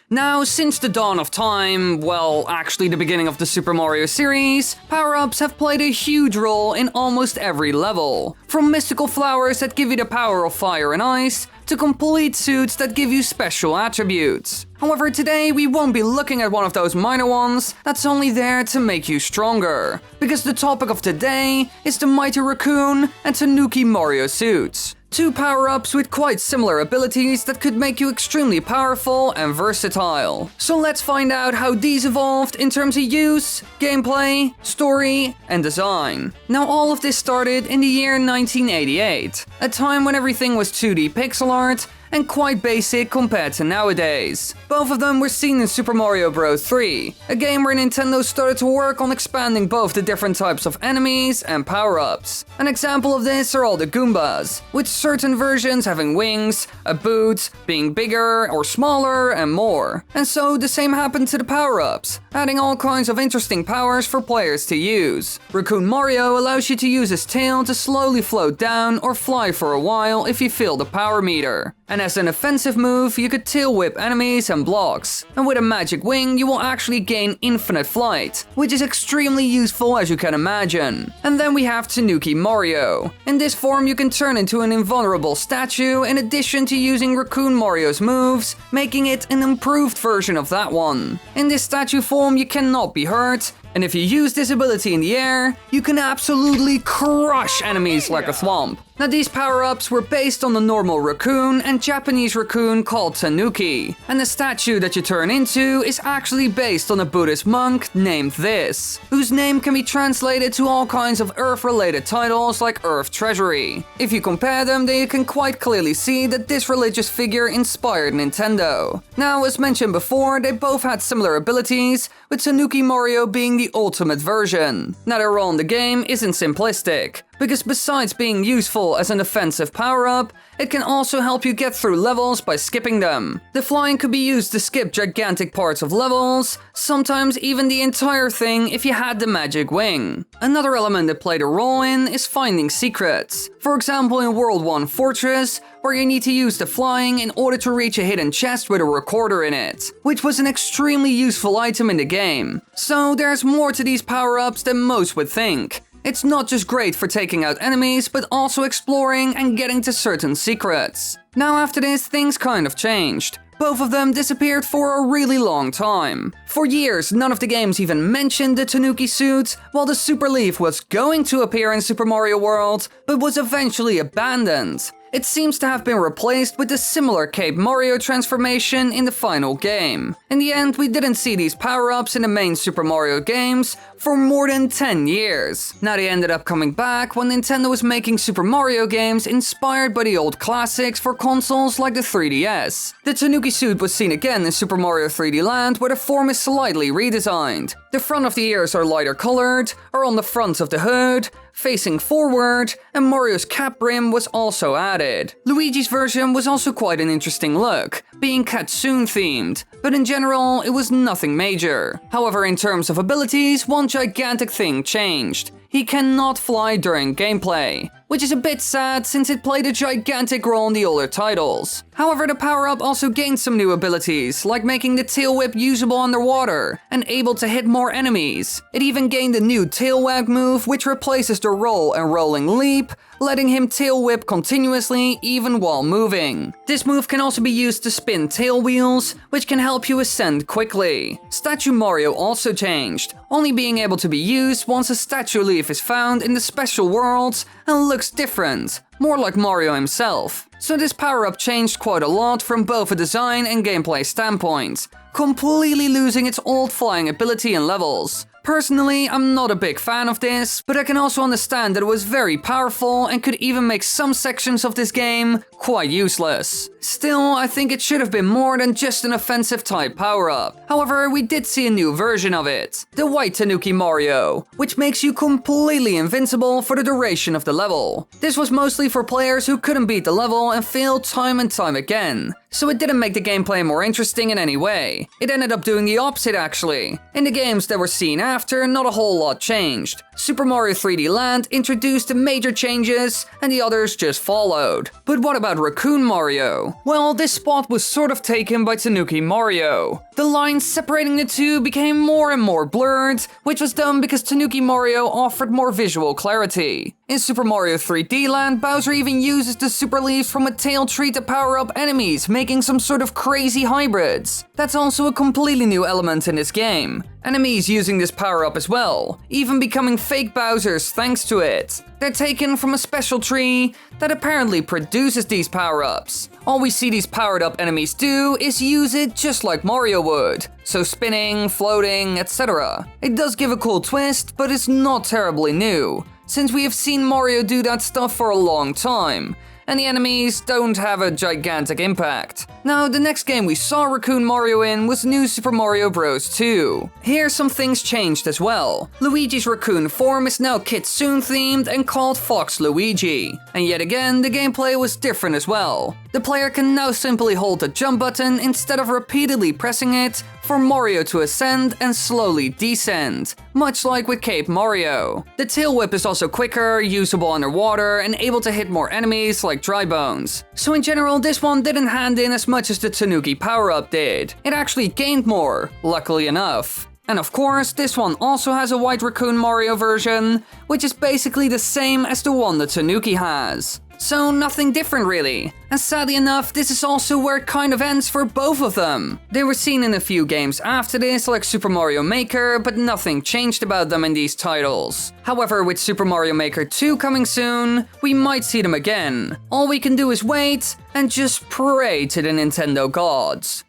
Now, since the dawn of time, well, actually the beginning of the Super Mario series, power-ups have played a huge role in almost every level. From mystical flowers that give you the power of fire and ice, to complete suits that give you special attributes. However, today we won't be looking at one of those minor ones that's only there to make you stronger, because the topic of today is the mighty RACOON and TANOOKI Mario suits. Two power-ups with quite similar abilities that could make you extremely powerful and versatile. So let's find out how these evolved in terms of use, gameplay, story, and design. Now all of this started in the year 1988, a time when everything was 2D pixel art and quite basic compared to nowadays. Both of them were seen in Super Mario Bros. 3, a game where Nintendo started to work on expanding both the different types of enemies and power-ups. An example of this are all the Goombas, with certain versions having wings, a boot, being bigger or smaller, and more. And so the same happened to the power-ups, adding all kinds of interesting powers for players to use. RACOON Mario allows you to use his tail to slowly float down or fly for a while if you fill the power meter. And as an offensive move, you could tail whip enemies and blocks. And with a magic wing, you will actually gain infinite flight, which is extremely useful as you can imagine. And then we have TANOOKI Mario. In this form, you can turn into an invulnerable statue in addition to using RACOON Mario's moves, making it an improved version of that one. In this statue form, you cannot be hurt, and if you use this ability in the air, you can absolutely crush enemies like a thwomp. Now these power-ups were based on the normal RACOON and Japanese RACOON called TANOOKI, and the statue that you turn into is actually based on a Buddhist monk named This, whose name can be translated to all kinds of Earth-related titles like Earth Treasury. If you compare them, then you can quite clearly see that this religious figure inspired Nintendo. Now, as mentioned before, they both had similar abilities, with TANOOKI Mario being the ultimate version. Now their role in the game isn't simplistic, because besides being useful as an offensive power-up, it can also help you get through levels by skipping them. The flying could be used to skip gigantic parts of levels, sometimes even the entire thing if you had the magic wing. Another element that played a role in is finding secrets. For example, in World 1 Fortress, where you need to use the flying in order to reach a hidden chest with a recorder in it, which was an extremely useful item in the game. So there's more to these power-ups than most would think. It's not just great for taking out enemies, but also exploring and getting to certain secrets. Now after this, things kind of changed. Both of them disappeared for a really long time. For years, none of the games even mentioned the TANOOKI suit, while the Super Leaf was going to appear in Super Mario World, but was eventually abandoned. It seems to have been replaced with the similar Cape Mario transformation in the final game. In the end, we didn't see these power-ups in the main Super Mario games for more than 10 years. Now they ended up coming back when Nintendo was making Super Mario games inspired by the old classics for consoles like the 3DS. The TANOOKI suit was seen again in Super Mario 3D Land, where the form is slightly redesigned. The front of the ears are lighter colored, are on the front of the hood, facing forward, and Mario's cap brim was also added. Luigi's version was also quite an interesting look, being Kitsune themed, but in general it was nothing major. However, in terms of abilities, one gigantic thing changed. He cannot fly during gameplay, which is a bit sad since it played a gigantic role in the older titles. However, the power-up also gained some new abilities, like making the tail whip usable underwater and able to hit more enemies. It even gained a new tail wag move, which replaces the roll and rolling leap, letting him tail whip continuously even while moving. This move can also be used to spin tail wheels, which can help you ascend quickly. Statue Mario also changed, only being able to be used once a statue leaf is found in the special worlds and looks different, more like Mario himself. So this power-up changed quite a lot from both a design and gameplay standpoint, completely losing its old flying ability in levels. Personally, I'm not a big fan of this, but I can also understand that it was very powerful and could even make some sections of this game quite useless. Still, I think it should have been more than just an offensive type power-up. However, we did see a new version of it, the White TANOOKI Mario, which makes you completely invincible for the duration of the level. This was mostly for players who couldn't beat the level and failed time and time again, so it didn't make the gameplay more interesting in any way. It ended up doing the opposite actually. In the games that were seen after, thereafter, not a whole lot changed. Super Mario 3D Land introduced the major changes, and the others just followed. But what about RACOON Mario? Well, this spot was sort of taken by TANOOKI Mario. The lines separating the two became more and more blurred, which was done because TANOOKI Mario offered more visual clarity. In Super Mario 3D Land, Bowser even uses the super leaves from a tail tree to power up enemies, making some sort of crazy hybrids. That's also a completely new element in this game. Enemies using this power-up as well, even becoming fake Bowsers thanks to it. They're taken from a special tree that apparently produces these power-ups. All we see these powered-up enemies do is use it just like Mario would, so spinning, floating, etc. It does give a cool twist, but it's not terribly new, since we have seen Mario do that stuff for a long time, and the enemies don't have a gigantic impact. Now, the next game we saw RACOON Mario in was New Super Mario Bros. 2. Here, some things changed as well. Luigi's raccoon form is now Kitsune themed and called Fox Luigi. And yet again, the gameplay was different as well. The player can now simply hold the jump button instead of repeatedly pressing it for Mario to ascend and slowly descend, much like with Cape Mario. The tail whip is also quicker, usable underwater, and able to hit more enemies like dry bones. So in general, this one didn't hand in as much as the TANOOKI power-up did. It actually gained more, luckily enough. And of course, this one also has a White RACOON Mario version, which is basically the same as the one that TANOOKI has. So nothing different really. And sadly enough, this is also where it kind of ends for both of them. They were seen in a few games after this, like Super Mario Maker, but nothing changed about them in these titles. However, with Super Mario Maker 2 coming soon, we might see them again. All we can do is wait and just pray to the Nintendo gods.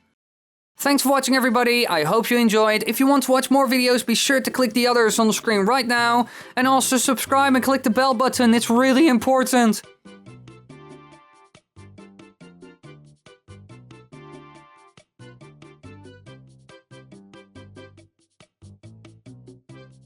Thanks for watching everybody, I hope you enjoyed. If you want to watch more videos, be sure to click the others on the screen right now. And also subscribe and click the bell button, it's really important.